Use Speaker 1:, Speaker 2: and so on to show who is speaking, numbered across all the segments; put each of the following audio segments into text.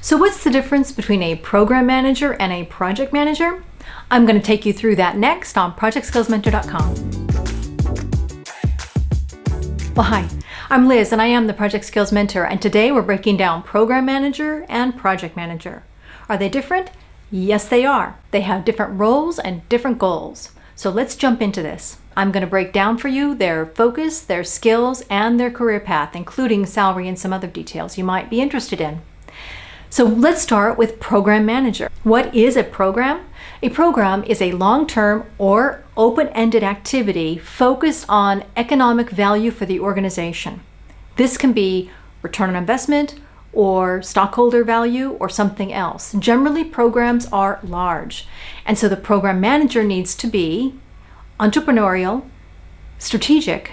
Speaker 1: So what's the difference between a program manager and a project manager? I'm going to take you through that next on ProjectSkillsMentor.com. Well, hi, I'm Liz and I am the Project Skills Mentor, and today we're breaking down program manager and project manager. Are they different? Yes, they are. They have different roles and different goals. So let's jump into this. I'm going to break down for you their focus, their skills, and their career path, including salary and some other details you might be interested in. So let's start with program manager. What is a program? A program is a long-term or open-ended activity focused on economic value for the organization. This can be return on investment or stockholder value or something else. Generally, programs are large, and so the program manager needs to be entrepreneurial, strategic,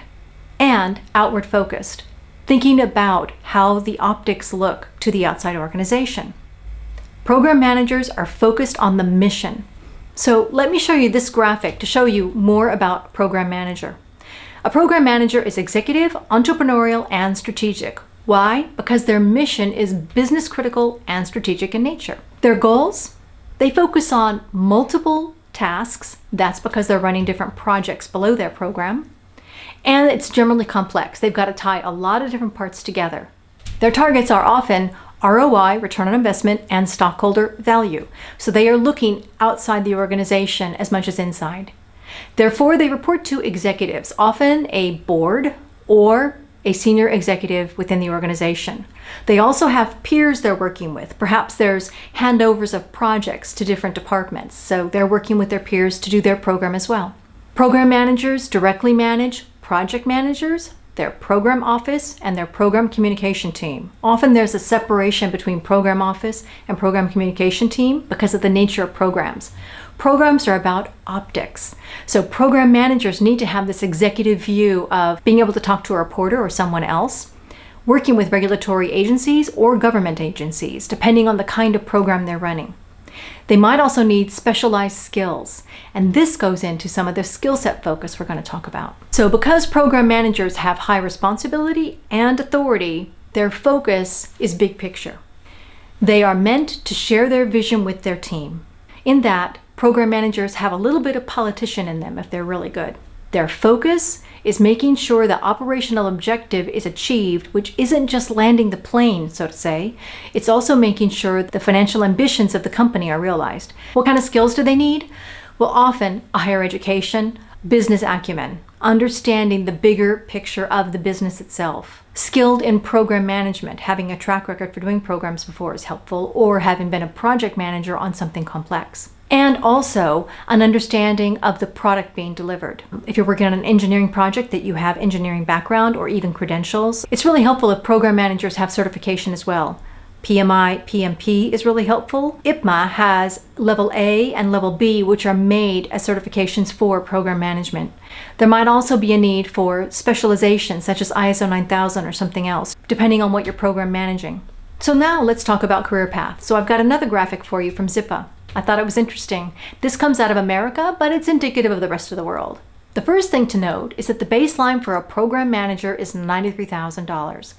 Speaker 1: and outward focused, thinking about how the optics look to the outside organization. Program managers are focused on the mission. So let me show you this graphic to show you more about program manager. A program manager is executive, entrepreneurial, and strategic. Why? Because their mission is business critical and strategic in nature. Their goals? They focus on multiple tasks. That's because they're running different projects below their program. And it's generally complex. They've got to tie a lot of different parts together. Their targets are often ROI, return on investment, and stockholder value. So they are looking outside the organization as much as inside. Therefore, they report to executives, often a board or a senior executive within the organization. They also have peers they're working with. Perhaps there's handovers of projects to different departments, so they're working with their peers to do their program as well. Program managers directly manage project managers, their program office, and their program communication team. Often there's a separation between program office and program communication team because of the nature of programs. Programs are about optics. So program managers need to have this executive view of being able to talk to a reporter or someone else, working with regulatory agencies or government agencies, depending on the kind of program they're running. They might also need specialized skills, and this goes into some of the skill set focus we're going to talk about. So because program managers have high responsibility and authority, their focus is big picture. They are meant to share their vision with their team. In that, program managers have a little bit of politician in them if they're really good. Their focus is making sure the operational objective is achieved, which isn't just landing the plane, so to say. It's also making sure the financial ambitions of the company are realized. What kind of skills do they need? Well, often a higher education, business acumen, understanding the bigger picture of the business itself. Skilled in program management, having a track record for doing programs before is helpful, or having been a project manager on something complex. And also an understanding of the product being delivered. If you're working on an engineering project that you have engineering background or even credentials, it's really helpful if program managers have certification as well. PMI, PMP is really helpful. 𝐬𝐸 has level A and level B, which are made as certifications for program management. There might also be a need for specialization, such as ISO 9000 or something else, depending on what you're program managing. So now let's talk about career path. So I've got another graphic for you from 𝐬𝐸. I thought it was interesting. This comes out of America, but it's indicative of the rest of the world. The first thing to note is that the baseline for a program manager is $93,000.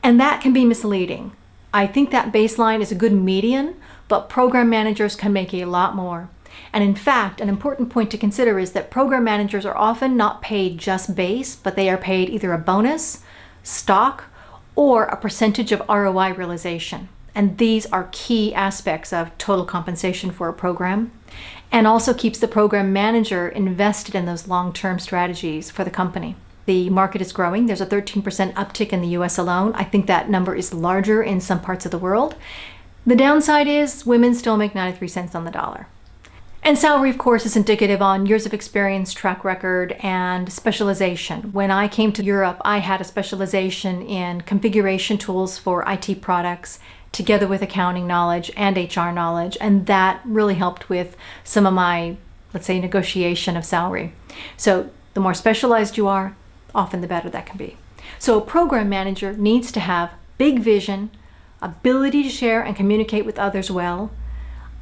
Speaker 1: And that can be misleading. I think that baseline is a good median, but program managers can make a lot more. And in fact, an important point to consider is that program managers are often not paid just base, but they are paid either a bonus, stock, or a percentage of ROI realization. And these are key aspects of total compensation for a program, and also keeps the program manager invested in those long-term strategies for the company. The market is growing. There's a 13% uptick in the US alone. I think that number is larger in some parts of the world. The downside is women still make 93 cents on the dollar. And salary, of course, is indicative on years of experience, track record, and specialization. When I came to Europe, I had a specialization in configuration tools for IT products, together with accounting knowledge and HR knowledge, and that really helped with some of my, let's say, negotiation of salary. So the more specialized you are, often the better that can be. So a program manager needs to have big vision, ability to share and communicate with others well,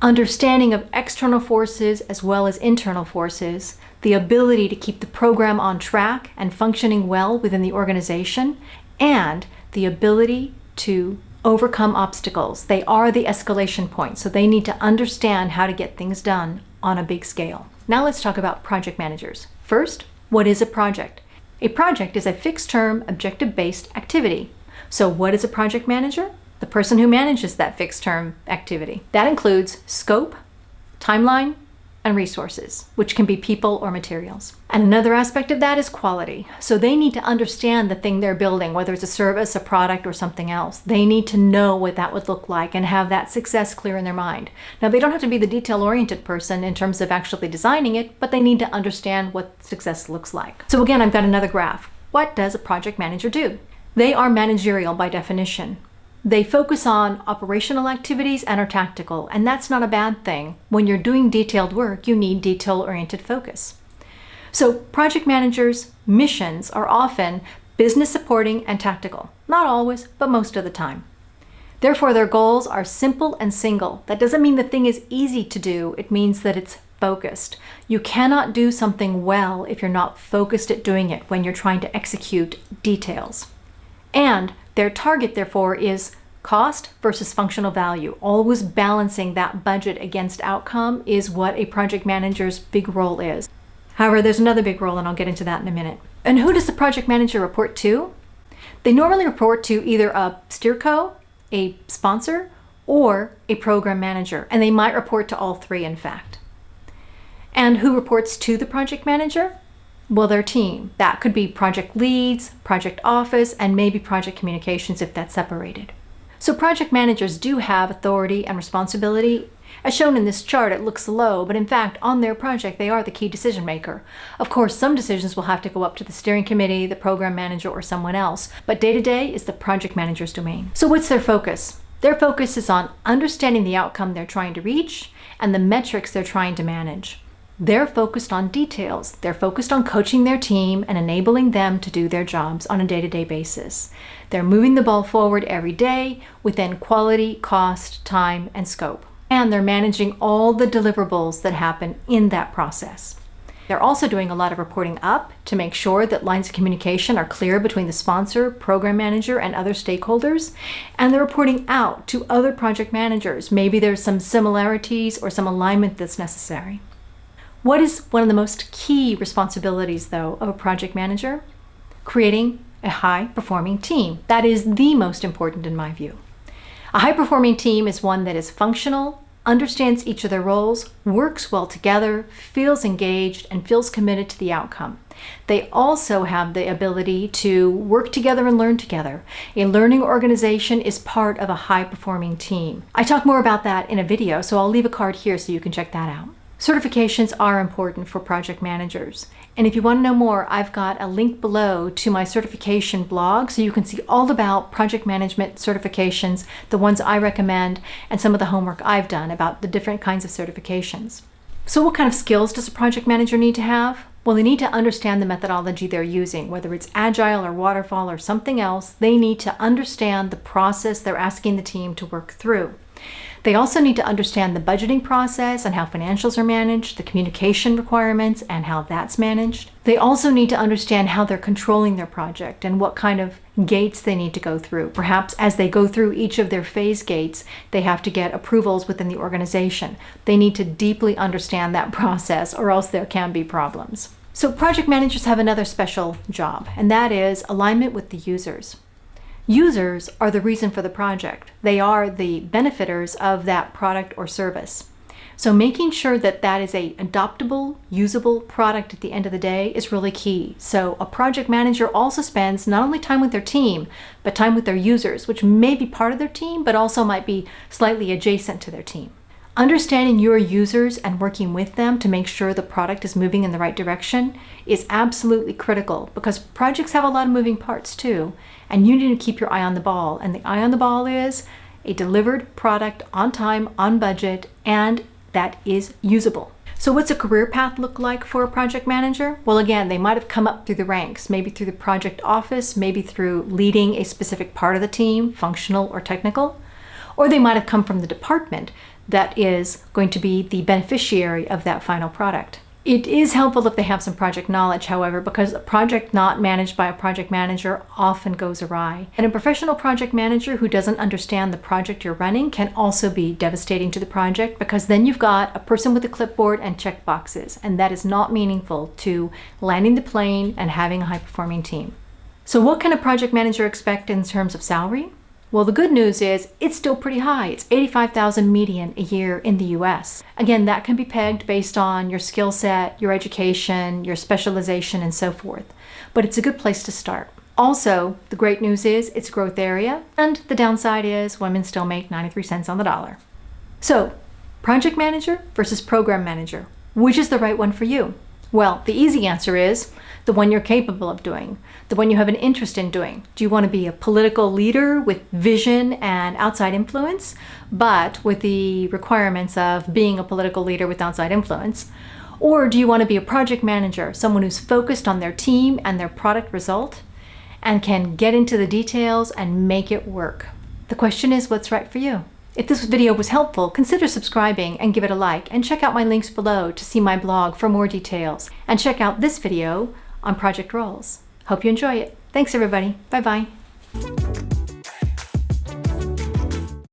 Speaker 1: understanding of external forces as well as internal forces, the ability to keep the program on track and functioning well within the organization, and the ability to overcome obstacles. They are the escalation point, so they need to understand how to get things done on a big scale. Now let's talk about project managers. First, what is a project? A project is a fixed-term, objective-based activity. So what is a project manager? The person who manages that fixed-term activity. That includes scope, timeline, and resources, which can be people or materials. And another aspect of that is quality. So they need to understand the thing they're building, whether it's a service, a product, or something else. They need to know what that would look like and have that success clear in their mind. Now, they don't have to be the detail-oriented person in terms of actually designing it, but they need to understand what success looks like. So again, I've got another graph. What does a project manager do? They are managerial by definition. They focus on operational activities and are tactical, and that's not a bad thing. When you're doing detailed work, you need detail-oriented focus. So project managers' missions are often business supporting and tactical. Not always, but most of the time. Therefore, their goals are simple and single. That doesn't mean the thing is easy to do. It means that it's focused. You cannot do something well if you're not focused at doing it when you're trying to execute details. And their target, therefore, is cost versus functional value. Always balancing that budget against outcome is what a project manager's big role is. However, there's another big role, and I'll get into that in a minute. And who does the project manager report to? They normally report to either a steerco, a sponsor, or a program manager, and they might report to all three, in fact. And who reports to the project manager? Well, their team. That could be project leads, project office, and maybe project communications if that's separated. So project managers do have authority and responsibility. As shown in this chart, it looks low, but in fact, on their project, they are the key decision maker. Of course, some decisions will have to go up to the steering committee, the program manager, or someone else, but day-to-day is the project manager's domain. So what's their focus? Their focus is on understanding the outcome they're trying to reach and the metrics they're trying to manage. They're focused on details. They're focused on coaching their team and enabling them to do their jobs on a day-to-day basis. They're moving the ball forward every day within quality, cost, time, and scope. And they're managing all the deliverables that happen in that process. They're also doing a lot of reporting up to make sure that lines of communication are clear between the sponsor, program manager, and other stakeholders. And they're reporting out to other project managers. Maybe there's some similarities or some alignment that's necessary. What is one of the most key responsibilities, though, of a project manager? Creating a high-performing team. That is the most important in my view. A high-performing team is one that is functional, understands each of their roles, works well together, feels engaged, and feels committed to the outcome. They also have the ability to work together and learn together. A learning organization is part of a high-performing team. I talk more about that in a video, so I'll leave a card here so you can check that out. Certifications are important for project managers. And if you want to know more, I've got a link below to my certification blog so you can see all about project management certifications, the ones I recommend, and some of the homework I've done about the different kinds of certifications. So what kind of skills does a project manager need to have? Well, they need to understand the methodology they're using, whether it's agile or waterfall or something else. They need to understand the process they're asking the team to work through. They also need to understand the budgeting process and how financials are managed, the communication requirements and how that's managed. They also need to understand how they're controlling their project and what kind of gates they need to go through. Perhaps as they go through each of their phase gates, they have to get approvals within the organization. They need to deeply understand that process or else there can be problems. So project managers have another special job, and that is alignment with the users. Users are the reason for the project. They are the benefiters of that product or service. So making sure that that is an adoptable, usable product at the end of the day is really key. So a project manager also spends not only time with their team, but time with their users, which may be part of their team, but also might be slightly adjacent to their team. Understanding your users and working with them to make sure the product is moving in the right direction is absolutely critical because projects have a lot of moving parts too, and you need to keep your eye on the ball. And the eye on the ball is a delivered product on time, on budget, and that is usable. So what's a career path look like for a project manager? Well, again, they might have come up through the ranks, maybe through the project office, maybe through leading a specific part of the team, functional or technical, or they might have come from the department that is going to be the beneficiary of that final product. It is helpful if they have some project knowledge, however, because a project not managed by a project manager often goes awry. And a professional project manager who doesn't understand the project you're running can also be devastating to the project, because then you've got a person with a clipboard and check boxes, and that is not meaningful to landing the plane and having a high-performing team. So what can a project manager expect in terms of salary? Well, the good news is it's still pretty high. It's $85,000 median a year in the US. Again, that can be pegged based on your skill set, your education, your specialization, and so forth. But it's a good place to start. Also, the great news is it's a growth area, and the downside is women still make 93 cents on the dollar. So, project manager versus program manager. Which is the right one for you? Well, the easy answer is the one you're capable of doing, the one you have an interest in doing. Do you want to be a political leader with vision and outside influence, but with the requirements of being a political leader with outside influence? Or do you want to be a project manager, someone who's focused on their team and their product result and can get into the details and make it work? The question is, what's right for you? If this video was helpful, consider subscribing and give it a like, and check out my links below to see my blog for more details, and check out this video on project roles. Hope you enjoy it. Thanks everybody. Bye-bye.